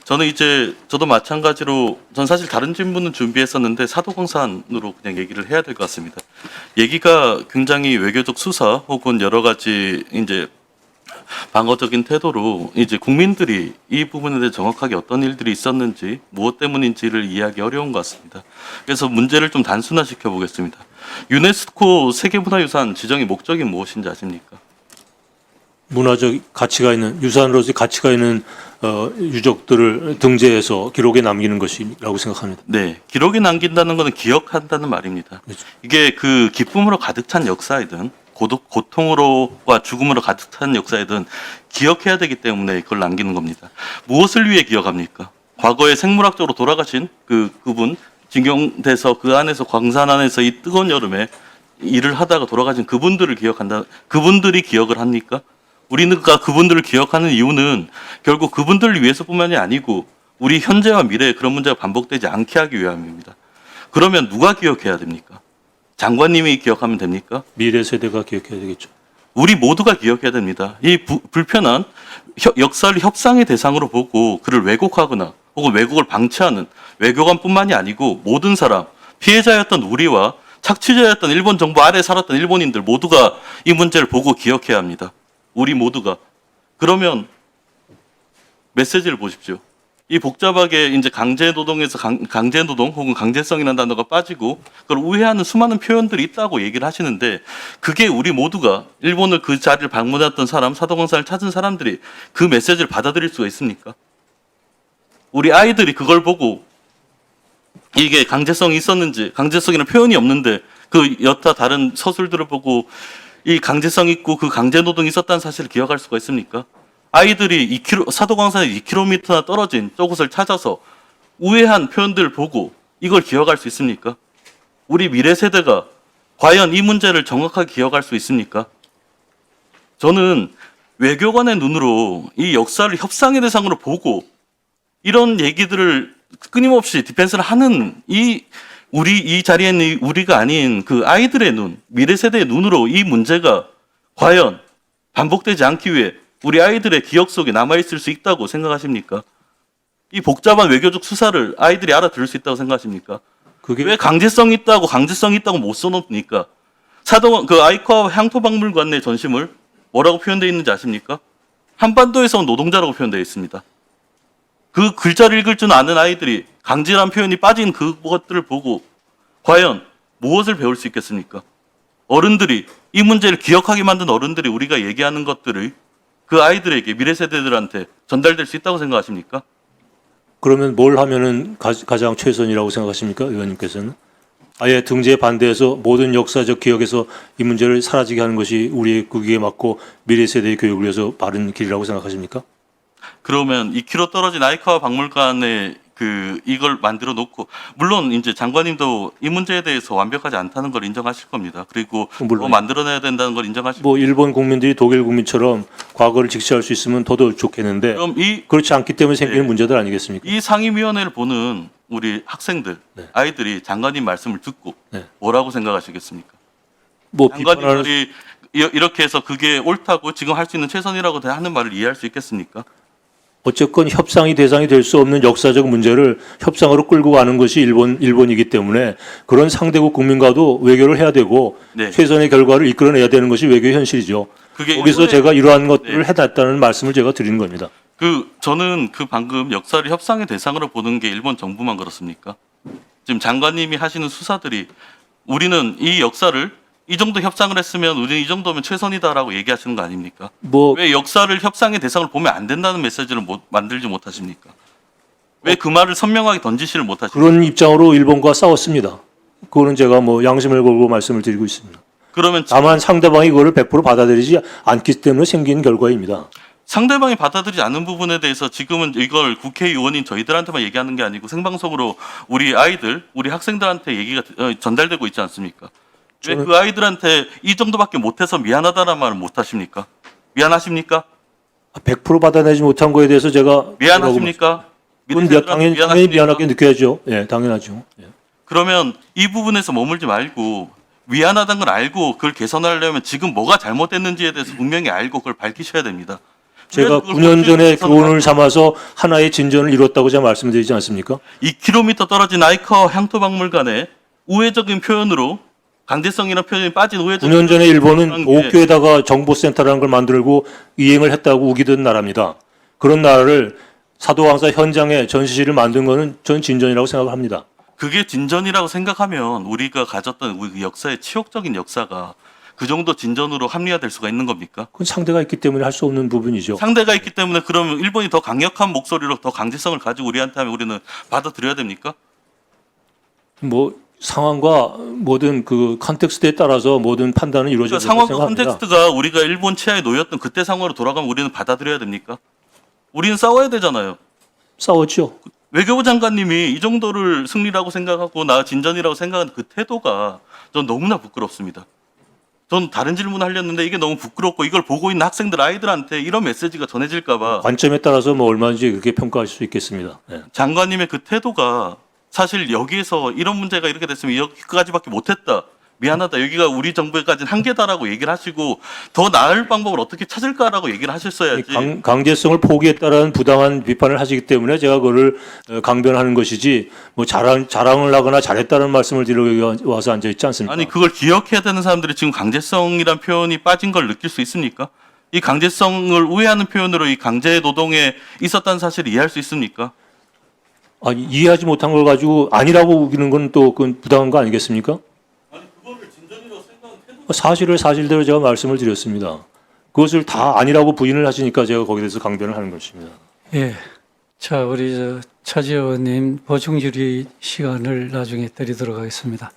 저는 저도 마찬가지로 전 사실 다른 질문은 준비했었는데 사도광산으로 그냥 얘기를 해야 될 것 같습니다. 얘기가 굉장히 외교적 수사 혹은 여러 가지 이제 방어적인 태도로 이제 국민들이 이 부분에 대해 정확하게 어떤 일들이 있었는지 무엇 때문인지를 이해하기 어려운 것 같습니다. 그래서 문제를 좀 단순화시켜 보겠습니다. 유네스코 세계문화유산 지정의 목적이 무엇인지 아십니까? 문화적 가치가 있는 유산으로서 가치가 있는 유적들을 등재해서 기록에 남기는 것이라고 생각합니다. 네, 기록에 남긴다는 것은 기억한다는 말입니다. 그렇죠. 이게 그 기쁨으로 가득 찬 역사이든 고통으로와 죽음으로 가득 찬 역사이든 기억해야 되기 때문에 그걸 남기는 겁니다. 무엇을 위해 기억합니까? 과거에 생물학적으로 돌아가신 그분 징용돼서 그 안에서 광산 안에서 이 뜨거운 여름에 일을 하다가 돌아가신 그분들을 기억한다. 그분들이 기억을 합니까? 우리는 그분들을 기억하는 이유는 결국 그분들을 위해서뿐만이 아니고 우리 현재와 미래에 그런 문제가 반복되지 않게 하기 위함입니다. 그러면 누가 기억해야 됩니까? 장관님이 기억하면 됩니까? 미래 세대가 기억해야 되겠죠. 우리 모두가 기억해야 됩니다. 이 불편한 역사를 협상의 대상으로 보고 그를 왜곡하거나 혹은 왜곡을 방치하는 외교관뿐만이 아니고 모든 사람, 피해자였던 우리와 착취자였던 일본 정부 아래 살았던 일본인들 모두가 이 문제를 보고 기억해야 합니다. 우리 모두가. 그러면 메시지를 보십시오. 이 복잡하게 이제 강제노동에서 강제노동 혹은 강제성이라는 단어가 빠지고 그걸 우회하는 수많은 표현들이 있다고 얘기를 하시는데 그게 우리 모두가 일본을 그 자리를 방문했던 사람, 사도광산을 찾은 사람들이 그 메시지를 받아들일 수가 있습니까? 우리 아이들이 그걸 보고 이게 강제성이 있었는지 강제성이라는 표현이 없는데 그 여타 다른 서술들을 보고 이 강제성 있고 그 강제노동이 있었다는 사실을 기억할 수가 있습니까? 아이들이 사도광산에 2km나 떨어진 저곳을 찾아서 우회한 표현들을 보고 이걸 기억할 수 있습니까? 우리 미래 세대가 과연 이 문제를 정확하게 기억할 수 있습니까? 저는 외교관의 눈으로 이 역사를 협상의 대상으로 보고 이런 얘기들을 끊임없이 디펜스를 하는 이 자리에 있는 우리가 아닌 그 아이들의 눈, 미래 세대의 눈으로 이 문제가 과연 반복되지 않기 위해 우리 아이들의 기억 속에 남아있을 수 있다고 생각하십니까? 이 복잡한 외교적 수사를 아이들이 알아들을 수 있다고 생각하십니까? 그게 왜 강제성이 있다고 못 써놓습니까? 그 아이커 향토박물관 내 전시물 뭐라고 표현되어 있는지 아십니까? 한반도에서 온 노동자라고 표현되어 있습니다. 그 글자를 읽을 줄 아는 아이들이 강제란 표현이 빠진 그것들을 보고 과연 무엇을 배울 수 있겠습니까? 어른들이 이 문제를 기억하게 만든 어른들이 우리가 얘기하는 것들을 그 아이들에게 미래 세대들한테 전달될 수 있다고 생각하십니까? 그러면 뭘 하면은 가장 최선이라고 생각하십니까, 의원님께서는? 아예 등재에 반대해서 모든 역사적 기억에서 이 문제를 사라지게 하는 것이 우리의 국익에 맞고 미래 세대의 교육을 위해서 바른 길이라고 생각하십니까? 그러면 2km 떨어진 아이카와 박물관에 이걸 만들어 놓고 물론 이제 장관님도 이 문제에 대해서 완벽하지 않다는 걸 인정하실 겁니다. 그리고 물론. 만들어내야 된다는 걸 인정하실 뭐 일본 국민들이 독일 국민처럼 과거를 직시할 수 있으면 더더욱 좋겠는데 그럼 그렇지 않기 때문에 생기는 네. 문제들 아니겠습니까? 이 상임위원회를 보는 우리 학생들, 네. 아이들이 장관님 말씀을 듣고 네. 뭐라고 생각하시겠습니까? 뭐 비판하는 장관님들이 이렇게 해서 그게 옳다고 지금 할 수 있는 최선이라고 하는 말을 이해할 수 있겠습니까? 어쨌건 협상이 대상이 될 수 없는 역사적 문제를 협상으로 끌고 가는 것이 일본이기 때문에 그런 상대국 국민과도 외교를 해야 되고 네. 최선의 결과를 이끌어내야 되는 것이 외교의 현실이죠. 그게 거기서 일본의- 제가 이러한 것들을 네. 해놨다는 말씀을 제가 드리는 겁니다. 저는 방금 역사를 협상의 대상으로 보는 게 일본 정부만 그렇습니까? 지금 장관님이 하시는 수사들이 우리는 이 역사를 이 정도 협상을 했으면 우리는 이 정도면 최선이다라고 얘기하시는 거 아닙니까? 뭐 왜 역사를 협상의 대상을 보면 안 된다는 메시지를 만들지 못하십니까? 왜 그 말을 선명하게 던지지를 못하십니까? 그런 입장으로 일본과 싸웠습니다. 그거는 제가 뭐 양심을 걸고 말씀을 드리고 있습니다. 그러면 다만 상대방이 그거를 100% 받아들이지 않기 때문에 생긴 결과입니다. 상대방이 받아들이지 않는 부분에 대해서 지금은 이걸 국회의원인 저희들한테만 얘기하는 게 아니고 생방송으로 우리 아이들, 우리 학생들한테 얘기가 전달되고 있지 않습니까? 왜 그 아이들한테 이 정도밖에 못해서 미안하다는 말을 못하십니까? 미안하십니까? 100% 받아내지 못한 거에 대해서 제가 미안하십니까? 그건 미래세대들한테 당연히 미안하십니까? 미안하게 느껴야죠. 예, 당연하죠. 예. 그러면 이 부분에서 머물지 말고 미안하다는 걸 알고 그걸 개선하려면 지금 뭐가 잘못됐는지에 대해서 분명히 알고 그걸 밝히셔야 됩니다. 제가 그걸 9년 전에 거치해서 교훈을 삼아서 하나의 진전을 이뤘다고 제가 말씀드리지 않습니까? 2km 떨어진 아이커 향토박물관에 우회적인 표현으로 강제성이라는 표현이 빠진 우회적인 9년 전에 일본은 게 도쿄에다가 정보센터라는 걸 만들고 이행을 했다고 우기던 나라입니다. 그런 나라를 사도왕사 현장에 전시실을 만든 거는 전 진전이라고 생각합니다. 그게 진전이라고 생각하면 우리가 가졌던 우리 역사의 치욕적인 역사가 그 정도 진전으로 합리화될 수가 있는 겁니까? 그건 상대가 있기 때문에 할 수 없는 부분이죠. 상대가 있기 때문에 그러면 일본이 더 강력한 목소리로 더 강제성을 가지고 우리한테 하면 우리는 받아들여야 됩니까? 뭐 상황과 모든 그 컨텍스트에 따라서 모든 판단은 이루어져야 그러니까 된다고 상황과 생각합니다. 컨텍스트가 우리가 일본 치하에 놓였던 그때 상황으로 돌아가면 우리는 받아들여야 됩니까? 우리는 싸워야 되잖아요. 싸웠죠. 외교부 장관님이 이 정도를 승리라고 생각하고 나 진전이라고 생각하는 그 태도가 전 너무나 부끄럽습니다. 전 다른 질문 하려는데 이게 너무 부끄럽고 이걸 보고 있는 학생들 아이들한테 이런 메시지가 전해질까봐 관점에 따라서 뭐 얼마든지 그렇게 평가할 수 있겠습니다. 네. 장관님의 그 태도가 사실 여기에서 이런 문제가 이렇게 됐으면 여기까지밖에 못했다. 미안하다. 여기가 우리 정부에까지는 한계다라고 얘기를 하시고 더 나을 방법을 어떻게 찾을까라고 얘기를 하셨어야지. 강제성을 포기했다라는 부당한 비판을 하시기 때문에 제가 그거를 강변하는 것이지 뭐 자랑을 하거나 잘했다는 말씀을 드리러 여기 와서 앉아 있지 않습니까? 아니 그걸 기억해야 되는 사람들이 지금 강제성이란 표현이 빠진 걸 느낄 수 있습니까? 이 강제성을 우회하는 표현으로 이 강제 노동에 있었다는 사실을 이해할 수 있습니까? 아니, 이해하지 못한 걸 가지고 아니라고 우기는 건 또 그건 부당한 거 아니겠습니까? 아니 그거를 진전이라고 생각하는 태도. 사실을 사실대로 제가 말씀을 드렸습니다. 그것을 다 아니라고 부인을 하시니까 제가 거기에 대해서 강변을 하는 것입니다. 예. 자, 우리 차지원님 보충 질의 시간을 나중에 드리도록 하겠습니다.